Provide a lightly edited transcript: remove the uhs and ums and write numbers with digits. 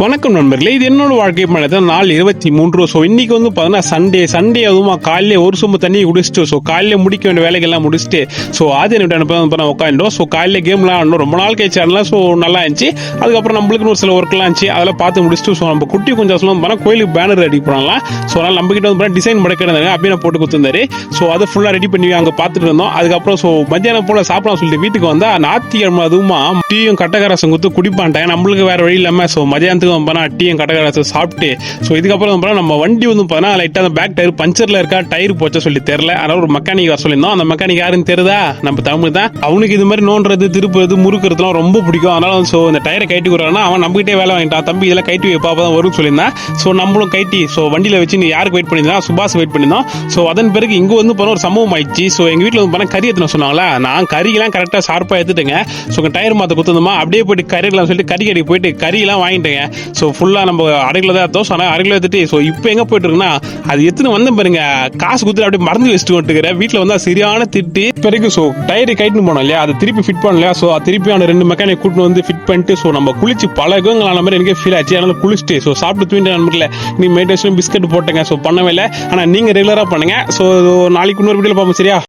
வணக்கம் நண்பர்களே, இது என்னோட வாழ்க்கை பயணத்தில் நாள் 23. ஸோ இன்னைக்கு வந்து பார்த்தீங்கன்னா சண்டே அதுவுமா காலையில ஒரு சொம்பு தண்ணி குடிச்சிட்டு ஸோ காலையில முடிக்க வேண்டிய வேலைகள்லாம் முடிச்சுட்டு ஸோ ஆதி என்ன உட்காந்துட்டோம். ஸோ காலையில கேம்லாம் ஆடணும், ரொம்ப நாள் கழிச்சு ஆடலாம். ஸோ நல்லா இருந்துச்சு. அதுக்கப்புறம் நம்மளுக்குன்னு ஒரு சில ஒர்க்லாம் இருந்துச்சு, அதெல்லாம் பார்த்து முடிச்சுட்டு ஸோ நம்ம குட்டி கொஞ்சம் சொல்லுவோம் கோயிலுக்கு பேனர் ரெடி பண்ணலாம். ஸோ அதனால் நம்ம கிட்ட வந்து டிசைன் மடக்கிறாங்க அப்படின்னு போட்டு கொடுத்துருந்தாரு. ஸோ அதை ஃபுல்லாக ரெடி பண்ணி அங்கே பார்த்துட்டு இருந்தோம். அதுக்கப்புறம் ஸோ மத்தியானம் போல சாப்பிடலாம் சொல்லிட்டு வீட்டுக்கு வந்தா ஞாயிற்றுக்கிழமை அதுவுமா டீயும் கட்டகாரசம் கொடுத்து குடிப்பான்ட்டாங்க. நம்மளுக்கு வேற வழி இல்லாமல் ஸோ மதியானத்துக்கு டீயும் கட்டகாரசம் சாப்பிட்டு ஸோ இதுக்கப்புறம் நம்ம வண்டி வந்து லைட்டாக அந்த பேக் டயர் பஞ்சர்ல இருக்கா, டயர் போச்சா சொல்லி தெரியல. அதனால ஒரு மெக்கானிக் வர சொல்லியிருந்தோம். அந்த மெக்கானிக் யாருன்னு தெரியுதா? நம்ம தமிழ் தான். அவனுக்கு இது மாதிரி நோண்டுறது, திருப்புறது, முறுக்கிறதுலாம் ரொம்ப பிடிக்கும். அதனால ஸோ இந்த டயரை கைட்டி கொடுறான்னா அவன் நம்மகிட்டே வேலை வாங்கிட்டான். தம்பி இதெல்லாம் கைட்டி வைப்பா தான் வரும்னு சொல்லியிருந்தான். ஸோ நம்மளும் கைட்டி ஸோ வண்டியில வச்சு நீ யாருக்கு வெயிட் பண்ணியிருந்தா? சுபாஷ் வெயிட் பண்ணியிருந்தோம். ஸோ அதன் பிறகு இங்க வந்து ஒரு சம்பவம் ஆயிடுச்சு. ஸோ எங்க வீட்டில் வந்து கறி எத்தனை சொன்னாங்களா, நான் கறியெல்லாம் கரெக்டாக ஷார்ப்பாக எடுத்துட்டேங்க. ஸோ டயர் மாற்ற கொடுத்துருந்தோமா, அப்படியே போயிட்டு கறியெல்லாம் சொல்லிட்டு கறி கடைக்கு போயிட்டு கறியெல்லாம் வாங்கிட்டேங்க. ஸோ ஃபுல்லாக நம்ம அரைக்கில் தான் எடுத்தோம். ஸோ ஆனால் அரைக்கில் எடுத்துட்டு ஸோ இப்போ எங்கே போயிட்டு இருக்குன்னா அது எத்தனை வந்து பாருங்க காசு கொடுத்துட்டு அப்படியே மறந்து வச்சுட்டு வந்துட்டுக்கிறேன். வீட்டில் வந்து சரியான திட்டு. பிறகு ஸோ டயரை கைட்டு போனோம் இல்லையா, அதை திருப்பி ஃபிட் பண்ணலையா. ஸோ திருப்பி அந்த 2 மெக்கானிக் கூட்டு வந்து ஃபிட் பண்ணிட்டு ஸோ நம்ம குளிச்சு பல யுகங்களான மாதிரி எனக்கே ஃபீல் ஆச்சு. அதனால குளிச்சுட்டு ஸோ சாப்பிட்டு தூங்கிட்டு நண்பர்களே நீ மெடிடேஷன் பிஸ்கட் போட்டேங்க. ஸோ பண்ணவே இல்லை. ஆனால் நீங்கள் ரெகுலராக பண்ணுங்க. ஸோ நாளைக்கு இன்னொரு வீடியோவில் பார்ப்போம், சரியா?